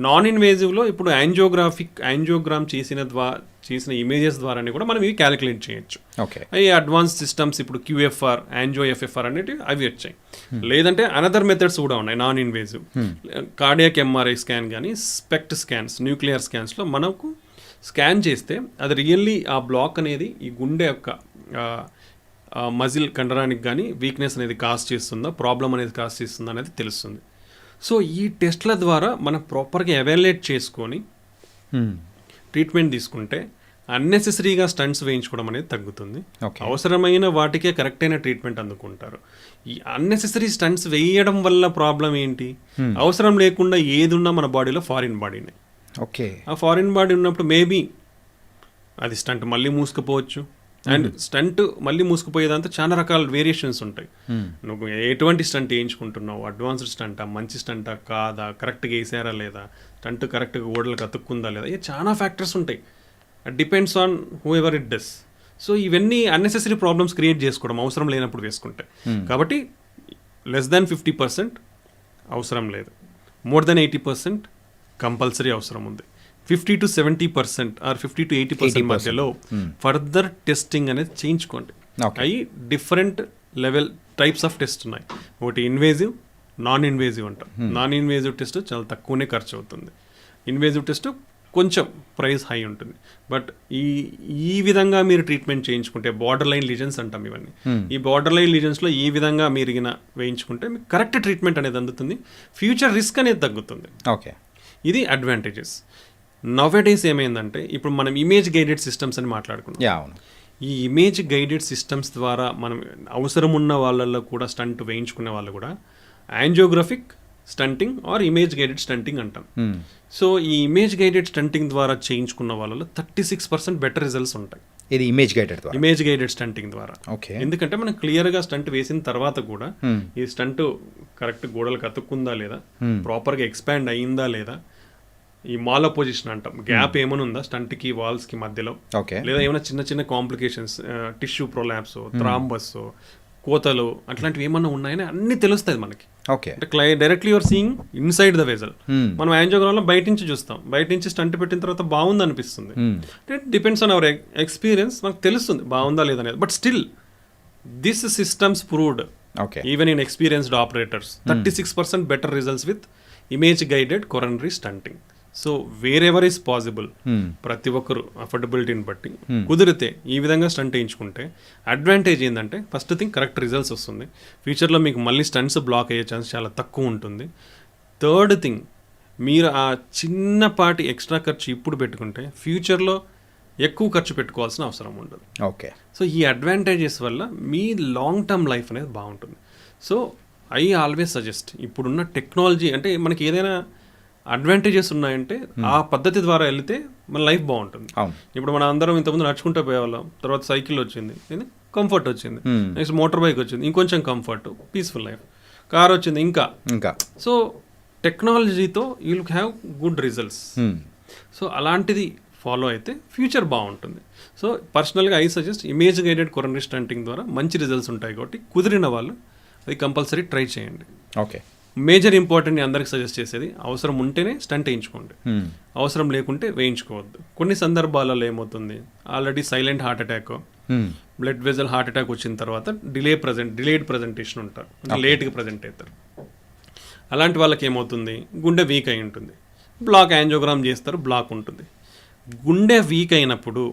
నాన్ ఇన్వేజివ్లో ఇప్పుడు యాంజియోగ్రామ్ చేసిన ఇమేజెస్ ద్వారానే కూడా మనం ఇవి క్యాలిక్యులేట్ చేయొచ్చు. ఈ అడ్వాన్స్ సిస్టమ్స్ ఇప్పుడు QFR, యాంజియో-FFR అనేటివి అవి వచ్చాయి. లేదంటే అనదర్ మెథడ్స్ కూడా ఉన్నాయి non invasive. Cardiac MRI scan కానీ స్పెక్ట్ స్కాన్స్, న్యూక్లియర్ స్కాన్స్లో మనకు స్కాన్ చేస్తే అది రియల్లీ ఆ బ్లాక్ అనేది ఈ గుండె యొక్క మజిల్ కండరానికి కానీ వీక్నెస్ అనేది కాజ్ చేస్తుందా, ప్రాబ్లం అనేది కాజ్ చేస్తుందా అనేది తెలుస్తుంది. సో ఈ టెస్ట్ల ద్వారా మనం ప్రాపర్గా ఎవాల్యుయేట్ చేసుకొని ట్రీట్మెంట్ తీసుకుంటే అన్నెసెసరీగా స్టంట్స్ వేయించుకోవడం అనేది తగ్గుతుంది. అవసరమైన వాటికే కరెక్ట్ అయిన ట్రీట్మెంట్ అందుకుంటారు. ఈ అన్నెసెసరీ స్టంట్స్ వేయడం వల్ల ప్రాబ్లం ఏంటి? అవసరం లేకుండా ఏది ఉన్నా మన బాడీలో ఫారిన్ బాడీనే. ఓకే, ఆ ఫారిన్ బాడీ ఉన్నప్పుడు మేబీ అది స్టంట్ మళ్ళీ మూసుకుపోవచ్చు. అండ్ స్టంట్ మళ్ళీ మూసుకుపోయేదంతా చాలా రకాల వేరియేషన్స్ ఉంటాయి. నువ్వు ఎటువంటి స్టంట్ వేయించుకుంటున్నావు, అడ్వాన్స్డ్ స్టంటా, మంచి స్టంటా కాదా, కరెక్ట్గా వేసారా లేదా, స్టంట్ కరెక్ట్గా ఓడలకు అతుక్కుందా లేదా, ఇది చాలా ఫ్యాక్టర్స్ ఉంటాయి. It depends on who ever it does. So ఇవన్నీ అన్నెసెసరీ ప్రాబ్లమ్స్ క్రియేట్ చేసుకోవడం అవసరం లేనప్పుడు వేసుకుంటే. కాబట్టి లెస్ దాన్ 50% అవసరం లేదు, మోర్ దెన్ 80% కంపల్సరీ అవసరం ఉంది. 50 to 70% ఆర్ 50 to 80% మధ్యలో ఫర్దర్ టెస్టింగ్ అనేది చేయించుకోండి. అవి different level types of test ఉన్నాయి. ఒకటి ఇన్వేజివ్, నాన్ ఇన్వేజివ్ అంటాం. నాన్ ఇన్వేజివ్ టెస్ట్ చాలా తక్కువనే ఖర్చు అవుతుంది. ఇన్వేజివ్ టెస్ట్ కొంచెం ప్రైస్ హై ఉంటుంది. బట్ ఈ విధంగా మీరు ట్రీట్మెంట్ చేయించుకుంటే బార్డర్ లైన్ లీజన్స్ అంటాం ఇవన్నీ. ఈ బార్డర్ లైన్ లీజన్స్లో ఈ విధంగా మీరు వేయించుకుంటే మీకు కరెక్ట్ ట్రీట్మెంట్ అనేది అందుతుంది, ఫ్యూచర్ రిస్క్ అనేది తగ్గుతుంది. ఓకే, ఇది అడ్వాంటేజెస్. నౌవేడేస్ ఏమైందంటే ఇప్పుడు మనం ఇమేజ్ గైడెడ్ సిస్టమ్స్ అని మాట్లాడుకున్నాం. ఈ ఇమేజ్ గైడెడ్ సిస్టమ్స్ ద్వారా మనం అవసరం ఉన్న వాళ్ళల్లో కూడా స్టంట్ వేయించుకునే వాళ్ళు కూడా angiographic stenting or image guided stenting అంటాం. సో ఈ ఇమేజ్ గైడెడ్ స్టంటింగ్ ద్వారా చేయించుకున్న వాళ్ళలో 36% బెటర్ రిజల్ట్స్ ఉంటాయి. ఇది ఇమేజ్ గైడెడ్ స్టంటింగ్ ద్వారా. ఎందుకంటే మనం క్లియర్గా స్టంట్ వేసిన తర్వాత కూడా ఈ స్టంట్ కరెక్ట్ గోడలకు అతుక్కుందా లేదా, ప్రాపర్గా ఎక్స్పాండ్ అయ్యిందా లేదా, ఈ మాల పొజిషన్ అంటాం, గ్యాప్ ఏమైనా ఉందా స్టంట్కి వాల్స్కి మధ్యలో, లేదా ఏమైనా చిన్న చిన్న కాంప్లికేషన్స్, టిష్యూ ప్రొలాప్స్, థ్రాంబస్, కోతలు అట్లాంటివి ఏమన్నా ఉన్నాయని అన్ని తెలుస్తుంది మనకి. అంటే directly your seeing inside the vessel. మనం యాంజియోగ్రామ్లో బయట నుంచి చూస్తాం, బయట నుంచి స్టంట్ పెట్టిన తర్వాత బాగుంది అనిపిస్తుంది. It depends on our experience, మనకు తెలుస్తుంది బాగుందా లేదా అనేది. But still this systems proved even in experienced operators 36% better results with image guided coronary stunting. So wherever is possible, ప్రతి ఒక్కరు అఫోర్డబిలిటీని బట్టి కుదిరితే ఈ విధంగా స్టంట్ వేయించుకుంటే అడ్వాంటేజ్ ఏంటంటే ఫస్ట్ థింగ్ కరెక్ట్ రిజల్ట్స్ వస్తుంది. ఫ్యూచర్లో మీకు మళ్ళీ స్టంట్స్ బ్లాక్ అయ్యే ఛాన్స్ చాలా తక్కువ ఉంటుంది. థర్డ్ థింగ్, మీరు ఆ చిన్నపాటి ఎక్స్ట్రా ఖర్చు ఇప్పుడు పెట్టుకుంటే ఫ్యూచర్లో ఎక్కువ ఖర్చు పెట్టుకోవాల్సిన అవసరం ఉండదు. సో ఈ అడ్వాంటేజెస్ వల్ల మీ లాంగ్ టర్మ్ లైఫ్ అనేది బాగుంటుంది. సో ఐ ఆల్వేస్ సజెస్ట్, ఇప్పుడున్న టెక్నాలజీ అంటే మనకి ఏదైనా అడ్వాంటేజెస్ ఉన్నాయంటే ఆ పద్ధతి ద్వారా వెళ్తే మన లైఫ్ బాగుంటుంది. ఇప్పుడు మనం అందరం ఇంతకుముందు నడుచుకుంటూ పోయేవాళ్ళం, తర్వాత సైకిల్ వచ్చింది, కంఫర్ట్ వచ్చింది, నెక్స్ట్ మోటార్ బైక్ వచ్చింది, ఇంకొంచెం కంఫర్ట్, పీస్ఫుల్ లైఫ్, కార్ వచ్చింది, ఇంకా సో టెక్నాలజీతో you will have good results. So అలాంటిది ఫాలో అయితే ఫ్యూచర్ బాగుంటుంది. సో పర్సనల్గా I suggest image guided coronary stunting ద్వారా మంచి రిజల్ట్స్ ఉంటాయి కాబట్టి కుదిరిన వాళ్ళు అది కంపల్సరీ ట్రై చేయండి. మేజర్ ఇంపార్టెంట్ అందరికి సజెస్ట్ చేసేది, అవసరం ఉంటేనే స్టంట్ వేయించుకోండి, అవసరం లేకుంటే వేయించుకోవద్దు. కొన్ని సందర్భాలలో ఏమవుతుంది, already silent heart attack, blood vessel heart attack వచ్చిన తర్వాత డిలేడ్ ప్రజెంటేషన్ ఉంటారు, లేట్గా ప్రజెంట్ అవుతారు. అలాంటి వాళ్ళకి ఏమవుతుంది, గుండె వీక్ అయి ఉంటుంది, బ్లాక్ యాంజియోగ్రామ్ చేస్తారు, బ్లాక్ ఉంటుంది. గుండె వీక్ అయినప్పుడు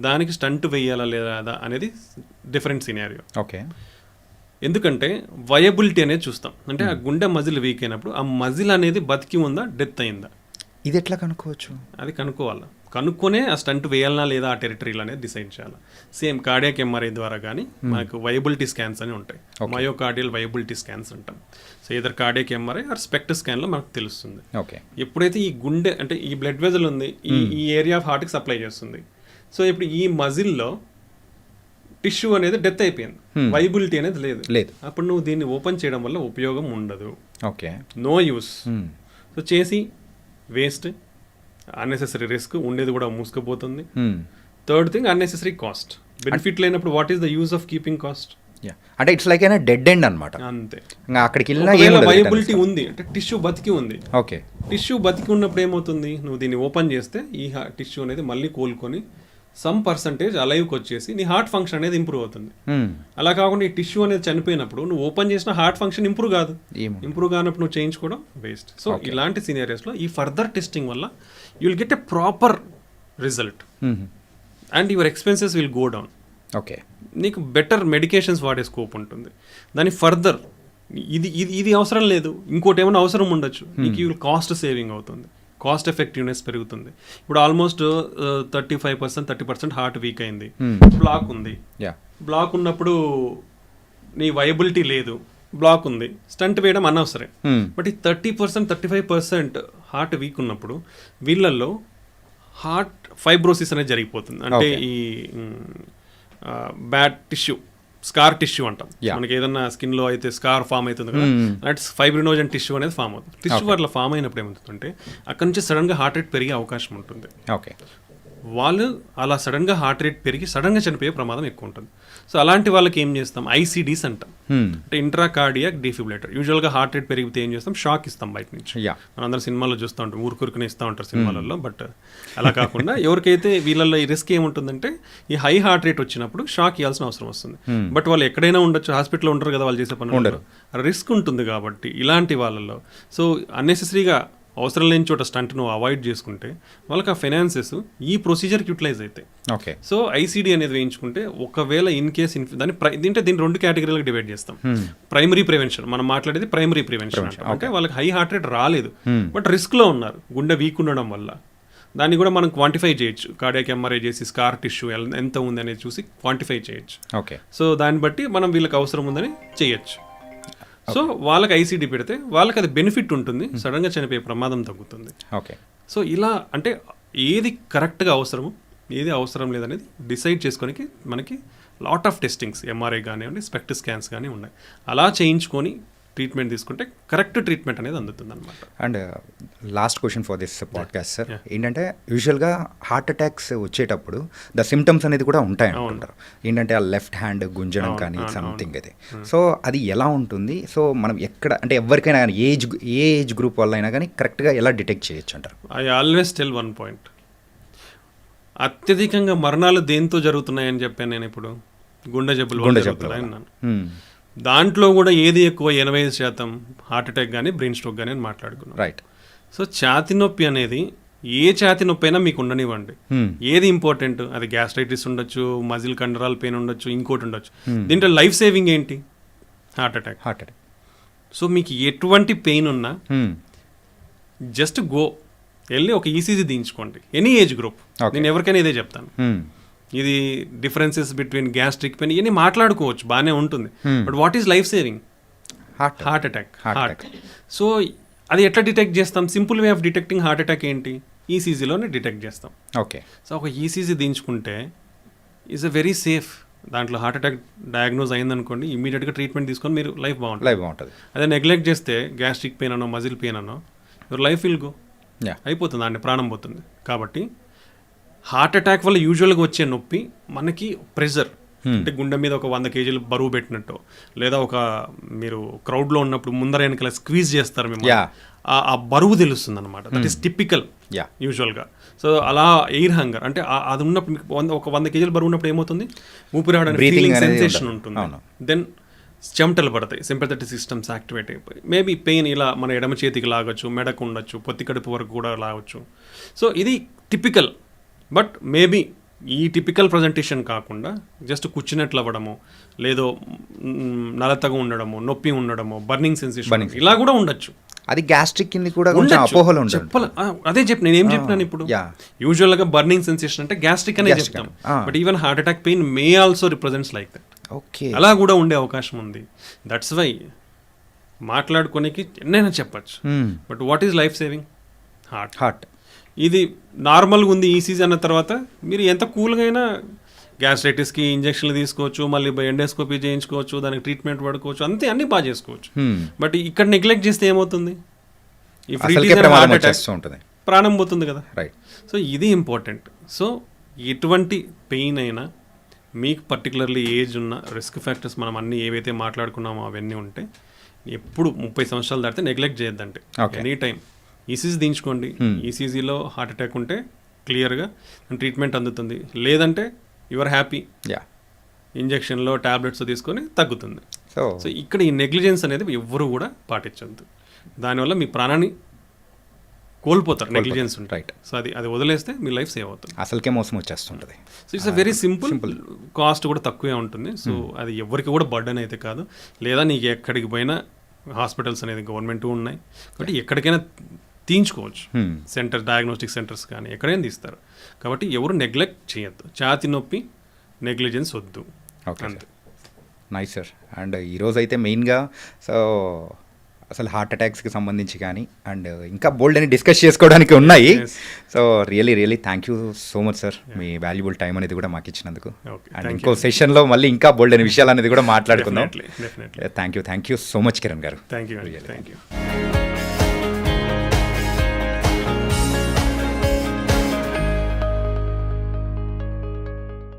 దానికి స్టంట్ వేయాలా లేదా అనేది డిఫరెంట్ సినారియో. ఎందుకంటే వయబిలిటీ అనేది చూస్తాం. అంటే ఆ గుండె మజిల్ వీక్ అయినప్పుడు ఆ మజిల్ అనేది బతికి ఉందా, డెత్ అయిందా, ఇది ఎట్లా కనుక్కోవచ్చు? అది కనుక్కొనే ఆ స్టంట్ వేయాలనా లేదా ఆ టెరిటరీలో అనేది డిసైడ్ చేయాలి. సేమ్ కార్డియాక్ ఎంఆర్ఐ ద్వారా కానీ మనకు వైబిలిటీ స్కాన్స్ అని ఉంటాయి, మయోకార్డియల్ వైబిలిటీ స్కాన్స్ అంటాం. So either cardiac MRI or SPECT స్కాన్లో మనకు తెలుస్తుంది. ఓకే, ఎప్పుడైతే ఈ గుండె అంటే ఈ బ్లడ్ వెజల్ ఉంది ఈ ఏరియా ఆఫ్ హార్ట్కి సప్లై చేస్తుంది. సో ఇప్పుడు ఈ మజిల్లో టిష్యూ అనేది డెత్ అయిపోయింది, వైబిలిటీ అనేది లేదు. అప్పుడు నువ్వు దీన్ని ఓపెన్ చేయడం వల్ల ఉపయోగం ఉండదు. Okay, no use. సో చేసి వేస్ట్, అన్నెసెసరీ రిస్క్, ఉండేది కూడా మూసుకుపోతుంది. Third thing unnecessary cost. Benefit లేనప్పుడు what is the use of keeping cost? అంటే ఇట్స్ లైక్ అయినా డెడ్ ఎండ్ అనమాట. అంతే. అక్కడికి వైబిలిటీ ఉంది అంటే టిష్యూ బతికి ఉంది. ఓకే, టిష్యూ బతికి ఉన్నప్పుడు ఏమవుతుంది, నువ్వు దీన్ని ఓపెన్ చేస్తే ఈ టిష్యూ అనేది మళ్ళీ కోలుకొని సమ్ పర్సంటేజ్ అలైవ్కి వచ్చేసి నీ హార్ట్ ఫంక్షన్ అనేది ఇంప్రూవ్ అవుతుంది. అలా కాకుండా ఈ టిష్యూ అనేది చనిపోయినప్పుడు నువ్వు ఓపెన్ చేసిన హార్ట్ ఫంక్షన్ ఇంప్రూవ్ కాదు. ఇంప్రూవ్ కానప్పుడు నువ్వు చేయించుకోవడం వేస్ట్. సో ఇలాంటి సినారియోస్లో ఈ ఫర్దర్ టెస్టింగ్ వల్ల you will get a proper result and your expenses will go down. Okay, నీకు బెటర్ మెడికేషన్స్ వాడే స్కోప్ ఉంటుంది. దాని ఫర్దర్ ఇది అవసరం లేదు, ఇంకోటి ఏమైనా అవసరం ఉండొచ్చు, నీకు యూ విల్ కాస్ట్ సేవింగ్ అవుతుంది, కాస్ట్ ఎఫెక్టివ్నెస్ పెరుగుతుంది. ఇప్పుడు ఆల్మోస్ట్ 35%-30% హార్ట్ వీక్ అయింది, బ్లాక్ ఉంది. బ్లాక్ ఉన్నప్పుడు నీ వైబిలిటీ లేదు, బ్లాక్ ఉంది, స్టంట్ వేయడం అనవసరం. బట్ ఈ 30%-35% హార్ట్ వీక్ ఉన్నప్పుడు వీళ్ళల్లో హార్ట్ ఫైబ్రోసిస్ అనేది జరిగిపోతుంది. అంటే ఈ బ్యాడ్ టిష్యూ, స్కార్ టిష్యూ అంటాం. మనకి ఏదన్నా స్కిన్ లో అయితే స్కార్ ఫామ్ అవుతుంది కదా, అట్స్ ఫైబ్రినోజన్ టిష్యూ అనేది ఫామ్ అవుతుంది. టిష్యూ అట్లా ఫామ్ అయినప్పుడు ఏమవుతుందంటే అక్కడ నుంచి సడన్ గా హార్ట్ రేట్ పెరిగే అవకాశం ఉంటుంది. ఓకే, వాళ్ళు అలా సడన్ గా హార్ట్ రేట్ పెరిగి సడన్ గా చనిపోయే ప్రమాదం ఎక్కువ ఉంటుంది. సో అలాంటి వాళ్ళకి ఏం చేస్తాం, ఐసీడీస్ అంటాం, అంటే ఇంట్రాకార్డియాక్ డిఫిబ్రిలేటర్. యూజువల్ గా హార్ట్ రేట్ పెరిగితే ఏం చేస్తాం, షాక్ ఇస్తాం బయట నుంచి. మనందరం సినిమాలో చూస్తూ ఉంటాం, ఊరుకురుకునే ఇస్తూ ఉంటారు సినిమాలలో. బట్ అలా కాకుండా ఎవరికైతే వీళ్ళల్లో ఈ రిస్క్ ఏముంటుందంటే ఈ హై హార్ట్ రేట్ వచ్చినప్పుడు షాక్ ఇవ్వాల్సిన అవసరం వస్తుంది. బట్ వాళ్ళు ఎక్కడైనా ఉండొచ్చు, హాస్పిటల్లో ఉంటారు కదా, వాళ్ళు చేసే పని ఉండరు, రిస్క్ ఉంటుంది. కాబట్టి ఇలాంటి వాళ్ళల్లో సో అన్నెసెసరీగా అవసరం లేని చోట స్టంట్ నువ్వు అవాయిడ్ చేసుకుంటే వాళ్ళకి ఆ ఫైనాన్సెస్ ఈ ప్రొసీజర్కి యూటిలైజ్ అవుతాయి. ఓకే, సో ఐసీడీ అనేది వేయించుకుంటే ఒకవేళ ఇన్ కేస్ దీన్ని 2 కేటగిరీలకు డివైడ్ చేస్తాం. ప్రైమరీ ప్రివెన్షన్, మనం మాట్లాడేది ప్రైమరీ ప్రివెన్షన్ అంటే వాళ్ళకి హై హార్ట్ రేట్ రాలేదు బట్ రిస్క్లో ఉన్నారు, గుండె వీక్ ఉండడం వల్ల. దాన్ని కూడా మనం క్వాంటిఫై చేయొచ్చు, కార్డియాక్ ఎంఆర్ఐ చేసి స్కార్ టిష్యూ ఎంత ఉంది అనేది చూసి క్వాంటిఫై చేయొచ్చు. ఓకే, సో దాన్ని బట్టి మనం వీళ్ళకి అవసరం ఉందని చేయొచ్చు. సో వాళ్ళకి ఐసీడీ పెడితే వాళ్ళకి అది బెనిఫిట్ ఉంటుంది, సడన్గా చనిపోయే ప్రమాదం తగ్గుతుంది. ఓకే, సో ఇలా అంటే ఏది కరెక్ట్గా అవసరము ఏది అవసరం లేదనేది డిసైడ్ చేసుకోనికి మనకి లాట్ ఆఫ్ టెస్టింగ్స్, ఎంఆర్ఐ కానివ్వండి, స్పెక్ట్ స్కాన్స్ కానీ ఉన్నాయి. అలా చేయించుకొని ట్రీట్మెంట్ తీసుకుంటే కరెక్ట్ ట్రీట్మెంట్ అనేది అందుతుంది అనమాట. And last question for this podcast sir, ఏంటంటే యూజువల్గా హార్ట్ అటాక్స్ వచ్చేటప్పుడు ద సిమ్టమ్స్ అనేది కూడా ఉంటాయి అంటారు. ఏంటంటే ఆ లెఫ్ట్ హ్యాండ్ గుంజడం కానీ సంథింగ్ అది. సో అది ఎలా ఉంటుంది? సో మనం ఎక్కడ అంటే ఎవరికైనా కానీ ఏ ఏజ్ గ్రూప్ వల్ల అయినా కానీ కరెక్ట్గా ఎలా డిటెక్ట్ చేయొచ్చు అంటారు? I always tell one point, అత్యధికంగా మరణాలు దేంతో జరుగుతున్నాయని చెప్పాను నేను. ఇప్పుడు గుండె జబ్బులు దాంట్లో కూడా ఏది ఎక్కువ, 85% హార్ట్ అటాక్ కానీ బ్రెయిన్ స్ట్రోక్ కానీ అని మాట్లాడుకున్నాం. రైట్. సో ఛాతి నొప్పి అనేది ఏ ఛాతి నొప్పి అయినా మీకు ఉండనివ్వండి, ఏది ఇంపార్టెంట్, అది గ్యాస్ట్రైటిస్ ఉండొచ్చు, మజిల్ కండరాల పెయిన్ ఉండొచ్చు, ఇంకోటి ఉండొచ్చు. దీంట్లో లైఫ్ సేవింగ్ ఏంటి, హార్ట్ అటాక్. సో మీకు ఎటువంటి పెయిన్ ఉన్నా జస్ట్ గో వెళ్ళి ఒక ఈసీజీ తీయించుకోండి, ఎనీ ఏజ్ గ్రూప్. నేను ఎవరికైనా ఇదే చెప్తాను. ఇది డిఫరెన్సెస్ బిట్వీన్ గ్యాస్ట్రిక్ పెయిన్ ఇవన్నీ మాట్లాడుకోవచ్చు, బాగానే ఉంటుంది. But what is life saving? Heart attack. So అది ఎట్లా డిటెక్ట్ చేస్తాం? Simple way of detecting heart attack ఏంటి, ఈసీజీలోనే డిటెక్ట్ చేస్తాం. ఓకే, సో ఒక ఈసీజీ దించుకుంటే ఈజ్ అ వెరీ సేఫ్. దాంట్లో హార్ట్ అటాక్ డయాగ్నోజ్ అయిందనుకోండి, ఇమీడియట్గా ట్రీట్మెంట్ తీసుకొని మీరు లైఫ్ బాగుంటుంది. అదే నెగ్లెక్ట్ చేస్తే గ్యాస్ట్రిక్ పెయిన్ అనో మజిల్ పెయిన్ అనో యువర్ లైఫ్ విల్ గో, అయిపోతుంది, దాన్ని ప్రాణం పోతుంది. కాబట్టి హార్ట్ అటాక్ వల్ల యూజువల్గా వచ్చే నొప్పి మనకి ప్రెషర్, అంటే గుండె మీద ఒక 100 kg బరువు పెట్టినట్టు, లేదా ఒక మీరు క్రౌడ్లో ఉన్నప్పుడు ముందర వెనకాల స్క్వీజ్ చేస్తారు మేము, ఆ బరువు తెలుస్తుంది అనమాట. దట్ ఈస్ టిపికల్ యూజువల్గా. సో అలా ఎయిర్ హంగర్ అంటే అది ఉన్నప్పుడు ఒక 100 kg బరువు ఉన్నప్పుడు ఏమవుతుంది, ఊపిరాడని ఫీలింగ్ సెన్సేషన్ ఉంటుంది. దెన్ చెమటలు పడతాయి, సింపథెటిక్ సిస్టమ్స్ యాక్టివేట్ అయిపోయి మేబీ పెయిన్ ఇలా మన ఎడమ చేతికి లాగొచ్చు, మెడకు ఉండొచ్చు, పొత్తి కడుపు వరకు కూడా లాగొచ్చు. సో ఇది టిపికల్. బట్ మేబీ ఈ టిపికల్ ప్రజెంటేషన్ కాకుండా జస్ట్ కూర్చున్నట్లు అవ్వడము, లేదో నలతగా ఉండడము, నొప్పి ఉండడము, బర్నింగ్ సెన్సేషన్ ఇలా కూడా ఉండొచ్చు. అది గ్యాస్ట్రిక్ కింద కూడా కొంచెం ఉండొచ్చు. అపోహలు ఉంటుంది. అదే చెప్పి నేను ఏం చెప్పినాను ఇప్పుడు, yeah. యూజువల్ గా బర్నింగ్ సెన్సేషన్ అంటే గ్యాస్ట్రిక్ అనే Gastric చెప్తాం, అని. But even heart attack pain may also represents like that. Okay, అలా కూడా ఉండే అవకాశం ఉంది. దట్స్ వై మాట్లాడుకోనికి ఎన్నైనా చెప్పచ్చు, but what is life saving? Heart. ఇది నార్మల్గా ఉంది ఈసీజీ అన్న తర్వాత మీరు ఎంత కూల్గా అయినా గ్యాస్ట్రైటిస్కి ఇంజక్షన్లు తీసుకోవచ్చు, మళ్ళీ ఎండోస్కోపీ చేయించుకోవచ్చు, దానికి ట్రీట్మెంట్ పడుకోవచ్చు, అంతే అన్ని బాగా చేసుకోవచ్చు. బట్ ఇక్కడ నెగ్లెక్ట్ చేస్తే ఏమవుతుంది? ఈ ఉంటుంది, ప్రాణం పోతుంది కదా. రైట్. సో ఇది ఇంపార్టెంట్. సో ఎటువంటి పెయిన్ అయినా మీకు పర్టికులర్లీ ఏజ్ ఉన్న రిస్క్ ఫ్యాక్టర్స్ మనం అన్ని ఏవైతే మాట్లాడుకున్నామో అవన్నీ ఉంటే ఎప్పుడు 30 సంవత్సరాలు దాటితే నెగ్లెక్ట్ చేయొద్దంటే ఎనీ టైం ఈసీజీ దించుకోండి. ఈసీజీలో హార్ట్ అటాక్ ఉంటే క్లియర్గా ట్రీట్మెంట్ అందుతుంది, లేదంటే యువర్ హ్యాపీ, ఇంజక్షన్లో టాబ్లెట్స్ తీసుకొని తగ్గుతుంది. సో ఇక్కడ ఈ నెగ్లిజెన్స్ అనేది ఎవ్వరు కూడా పాటించద్దు, దానివల్ల మీ ప్రాణాన్ని కోల్పోతారు. నెగ్లిజెన్స్ ఉంటుంది, రైట్. సో అది వదిలేస్తే మీ లైఫ్ సేవ్ అవుతుంది. అసలుకే మోసం వచ్చేస్తుంటుంది. So it's a very simple, cost కూడా తక్కువే ఉంటుంది. సో అది ఎవరికి కూడా బర్డెన్ అయితే కాదు. లేదా నీకు ఎక్కడికి పోయినా హాస్పిటల్స్ అనేది గవర్నమెంట్ ఉన్నాయి కాబట్టి ఎక్కడికైనా తీయించుకోవచ్చు. సెంటర్ డయాగ్నోస్టిక్ సెంటర్స్ కానీ ఎక్కడైనా తీస్తారు. కాబట్టి ఎవరు నెగ్లెక్ట్ చేయొద్దు. ఛాతి నొప్పి నెగ్లిజెన్స్ వద్దు. Okay, nice sir. అండ్ ఈరోజు అయితే మెయిన్గా సో అసలు హార్ట్ అటాక్స్కి సంబంధించి కానీ అండ్ ఇంకా బోల్డ్ అని డిస్కస్ చేసుకోవడానికి ఉన్నాయి. So really thank you so much sir, me valuable time అనేది కూడా మాకు ఇచ్చినందుకు. అండ్ ఇంకో సెషన్లో మళ్ళీ ఇంకా బోల్డ్ అనే విషయాలు అనేది కూడా మాట్లాడుకుందాం. Thank you so much Kiran garu. Thank you.